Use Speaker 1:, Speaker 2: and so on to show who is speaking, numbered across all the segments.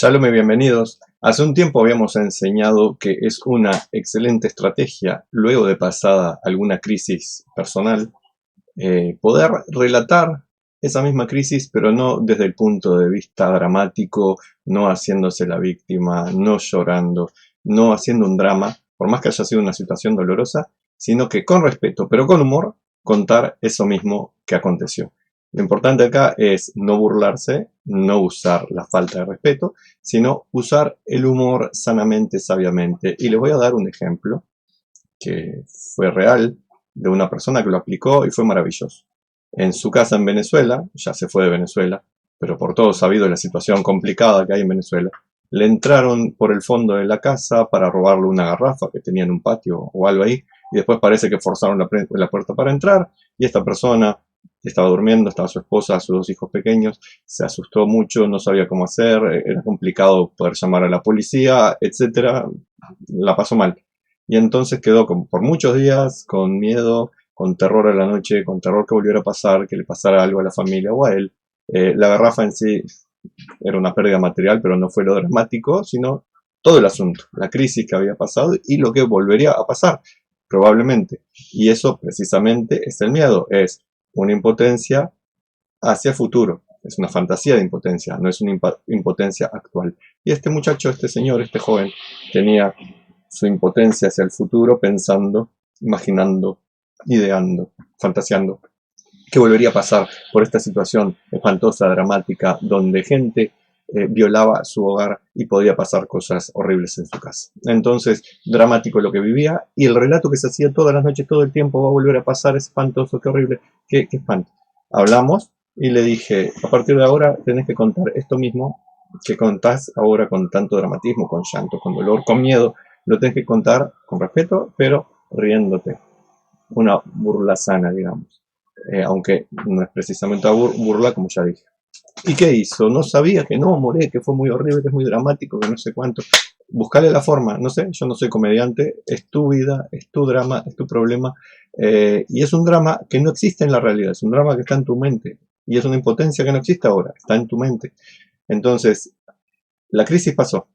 Speaker 1: Shalom y bienvenidos. Hace un tiempo habíamos enseñado que es una excelente estrategia, luego de pasada alguna crisis personal, poder relatar esa misma crisis, pero no desde el punto de vista dramático, no haciéndose la víctima, no llorando, no haciendo un drama, por más que haya sido una situación dolorosa, sino que con respeto, pero con humor, contar eso mismo que aconteció. Lo importante acá es no burlarse, no usar la falta de respeto, sino usar el humor sanamente, sabiamente. Y les voy a dar un ejemplo que fue real, de una persona que lo aplicó y fue maravilloso. En su casa en Venezuela, ya se fue de Venezuela, pero por todo sabido la situación complicada que hay en Venezuela, le entraron por el fondo de la casa para robarle una garrafa que tenía en un patio o algo ahí, y después parece que forzaron la puerta para entrar, y esta persona estaba durmiendo, estaba su esposa, sus dos hijos pequeños, se asustó mucho, no sabía cómo hacer, era complicado poder llamar a la policía, etcétera, la pasó mal. Y entonces quedó por muchos días con miedo, con terror a la noche, con terror que volviera a pasar, que le pasara algo a la familia o a él. La garrafa en sí era una pérdida material, pero no fue lo dramático, sino todo el asunto, la crisis que había pasado y lo que volvería a pasar, probablemente. Y eso precisamente es el miedo, es una impotencia hacia futuro. Es una fantasía de impotencia, no es una impotencia actual. Y este muchacho, este señor, este joven, tenía su impotencia hacia el futuro pensando, imaginando, ideando, fantaseando qué volvería a pasar por esta situación espantosa, dramática, donde gente violaba su hogar y podía pasar cosas horribles en su casa. Entonces, dramático lo que vivía y el relato que se hacía todas las noches, todo el tiempo, va a volver a pasar, es espantoso, qué horrible, qué espanto. Hablamos y le dije, a partir de ahora tenés que contar esto mismo que contás ahora con tanto dramatismo, con llanto, con dolor, con miedo, lo tenés que contar con respeto, pero riéndote. Una burla sana, digamos. Aunque no es precisamente una burla, como ya dije. ¿Y qué hizo? No sabía que no, moré, que fue muy horrible, que es muy dramático, que no sé cuánto. Buscale la forma, no sé, yo no soy comediante, es tu vida, es tu drama, es tu problema. Y es un drama que no existe en la realidad, es un drama que está en tu mente. Y es una impotencia que no existe ahora, está en tu mente. Entonces, la crisis pasó.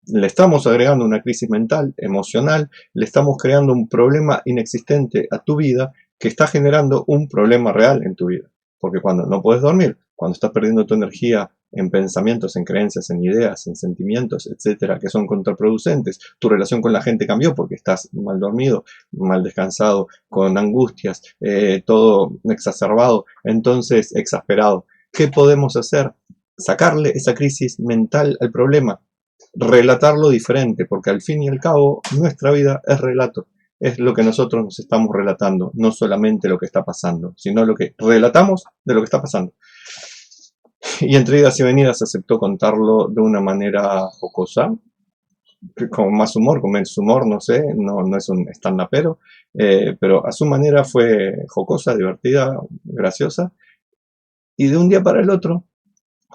Speaker 1: Le estamos agregando una crisis mental, emocional, le estamos creando un problema inexistente a tu vida que está generando un problema real en tu vida. Porque cuando no puedes dormir, cuando estás perdiendo tu energía en pensamientos, en creencias, en ideas, en sentimientos, etcétera, que son contraproducentes, tu relación con la gente cambió porque estás mal dormido, mal descansado, con angustias, todo exacerbado, entonces exasperado. ¿Qué podemos hacer? Sacarle esa crisis mental al problema, relatarlo diferente, porque al fin y al cabo nuestra vida es relato, es lo que nosotros nos estamos relatando, no solamente lo que está pasando, sino lo que relatamos de lo que está pasando. Y entre idas y venidas aceptó contarlo de una manera jocosa, con más humor, con menos humor, no sé, no es un stand-upero, pero a su manera fue jocosa, divertida, graciosa, y de un día para el otro,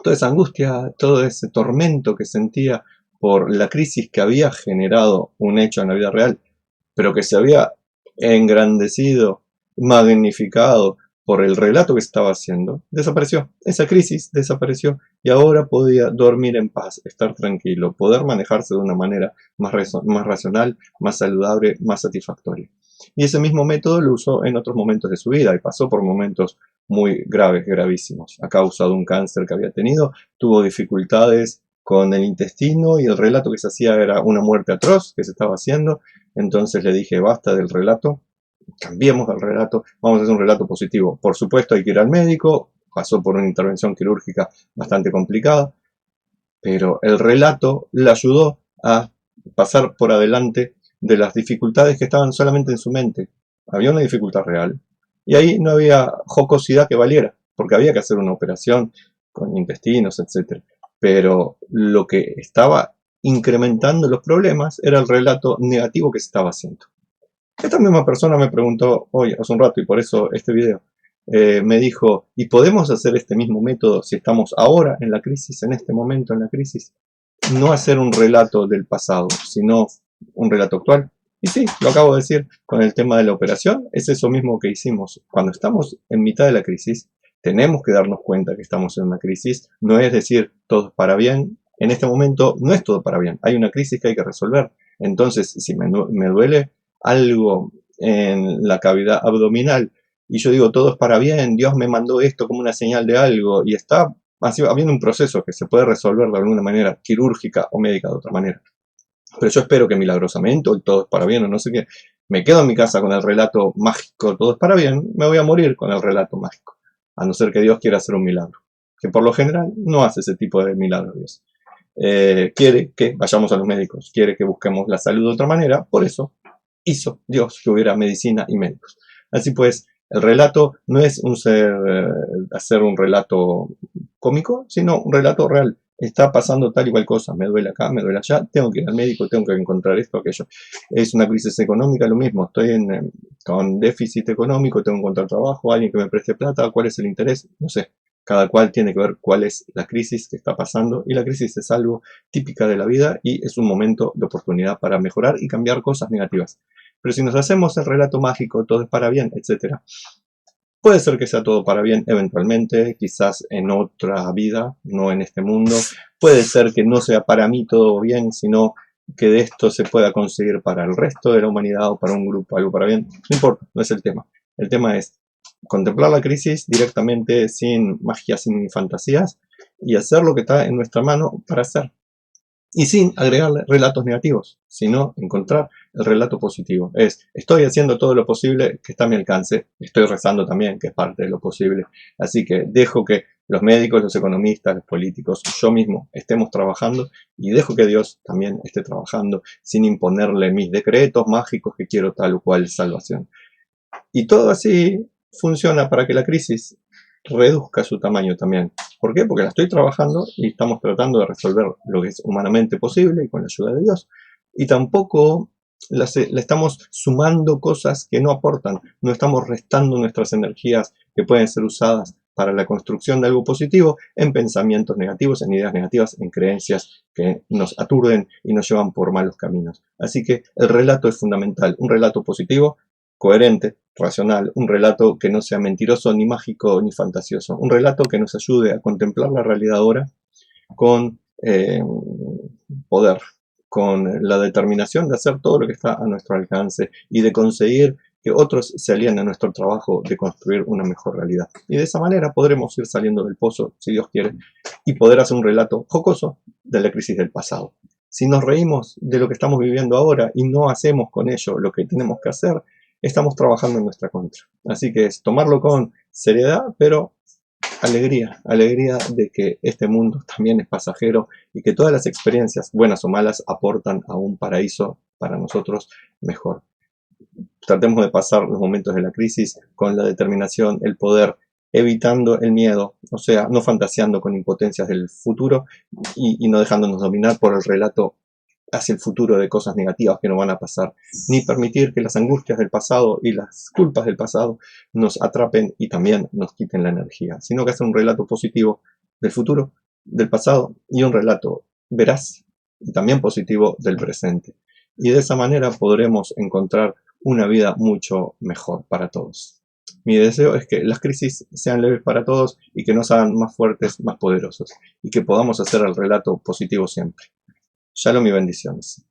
Speaker 1: toda esa angustia, todo ese tormento que sentía por la crisis que había generado un hecho en la vida real, pero que se había engrandecido, magnificado por el relato que estaba haciendo, desapareció. Esa crisis desapareció y ahora podía dormir en paz, estar tranquilo, poder manejarse de una manera más racional, más saludable, más satisfactoria. Y ese mismo método lo usó en otros momentos de su vida y pasó por momentos muy graves, gravísimos. A causa de un cáncer que había tenido, tuvo dificultades con el intestino y el relato que se hacía era una muerte atroz que se estaba haciendo. Entonces le dije, basta del relato, cambiemos el relato, vamos a hacer un relato positivo. Por supuesto hay que ir al médico, pasó por una intervención quirúrgica bastante complicada, pero el relato le ayudó a pasar por adelante de las dificultades que estaban solamente en su mente. Había una dificultad real y ahí no había jocosidad que valiera, porque había que hacer una operación con intestinos, etc. Pero lo que estaba incrementando los problemas era el relato negativo que se estaba haciendo. Esta misma persona me preguntó hoy, hace un rato, y por eso este video, me dijo, ¿y podemos hacer este mismo método si estamos ahora en la crisis, en este momento en la crisis? No hacer un relato del pasado, sino un relato actual. Y sí, lo acabo de decir con el tema de la operación, es eso mismo que hicimos. Cuando estamos en mitad de la crisis, tenemos que darnos cuenta que estamos en una crisis, no es decir todo para bien, en este momento no es todo para bien, hay una crisis que hay que resolver. Entonces, si me duele algo en la cavidad abdominal y yo digo todo es para bien, Dios me mandó esto como una señal de algo y está habiendo un proceso que se puede resolver de alguna manera quirúrgica o médica de otra manera. Pero yo espero que milagrosamente, o todo es para bien o no sé qué, me quedo en mi casa con el relato mágico, todo es para bien, me voy a morir con el relato mágico, a no ser que Dios quiera hacer un milagro, que por lo general no hace ese tipo de milagros Dios. Quiere que vayamos a los médicos, quiere que busquemos la salud de otra manera, por eso hizo Dios que hubiera medicina y médicos. Así pues, el relato no es hacer un relato cómico, sino un relato real. Está pasando tal y cual cosa, me duele acá, me duele allá, tengo que ir al médico, tengo que encontrar esto, aquello. Es una crisis económica, lo mismo, estoy con déficit económico, tengo que encontrar trabajo, alguien que me preste plata, cuál es el interés, no sé. Cada cual tiene que ver cuál es la crisis que está pasando y la crisis es algo típica de la vida y es un momento de oportunidad para mejorar y cambiar cosas negativas. Pero si nos hacemos el relato mágico, todo es para bien, etc. Puede ser que sea todo para bien eventualmente, quizás en otra vida, no en este mundo. Puede ser que no sea para mí todo bien, sino que de esto se pueda conseguir para el resto de la humanidad o para un grupo algo para bien. No importa, no es el tema. El tema es contemplar la crisis directamente, sin magia, sin fantasías, y hacer lo que está en nuestra mano para hacer. Y sin agregarle relatos negativos, sino encontrar el relato positivo. Estoy haciendo todo lo posible que está a mi alcance, estoy rezando también, que es parte de lo posible. Así que dejo que los médicos, los economistas, los políticos, yo mismo estemos trabajando y dejo que Dios también esté trabajando sin imponerle mis decretos mágicos que quiero tal o cual salvación. Y todo así funciona para que la crisis reduzca su tamaño también. ¿Por qué? Porque la estoy trabajando y estamos tratando de resolver lo que es humanamente posible y con la ayuda de Dios. Y tampoco le estamos sumando cosas que no aportan, no estamos restando nuestras energías que pueden ser usadas para la construcción de algo positivo en pensamientos negativos, en ideas negativas, en creencias que nos aturden y nos llevan por malos caminos. Así que el relato es fundamental, un relato positivo, coherente, racional, un relato que no sea mentiroso, ni mágico, ni fantasioso, un relato que nos ayude a contemplar la realidad ahora con poder, con la determinación de hacer todo lo que está a nuestro alcance y de conseguir que otros se alíen a nuestro trabajo de construir una mejor realidad. Y de esa manera podremos ir saliendo del pozo, si Dios quiere, y poder hacer un relato jocoso de la crisis del pasado. Si nos reímos de lo que estamos viviendo ahora y no hacemos con ello lo que tenemos que hacer, estamos trabajando en nuestra contra. Así que es tomarlo con seriedad, pero alegría, alegría de que este mundo también es pasajero y que todas las experiencias, buenas o malas, aportan a un paraíso para nosotros mejor. Tratemos de pasar los momentos de la crisis con la determinación, el poder, evitando el miedo, o sea, no fantaseando con impotencias del futuro y no dejándonos dominar por el relato hacia el futuro de cosas negativas que no van a pasar, ni permitir que las angustias del pasado y las culpas del pasado nos atrapen y también nos quiten la energía, sino que hacer un relato positivo del futuro, del pasado y un relato veraz y también positivo del presente. Y de esa manera podremos encontrar una vida mucho mejor para todos. Mi deseo es que las crisis sean leves para todos y que nos hagan más fuertes, más poderosos, y que podamos hacer el relato positivo siempre. Shalom y bendiciones.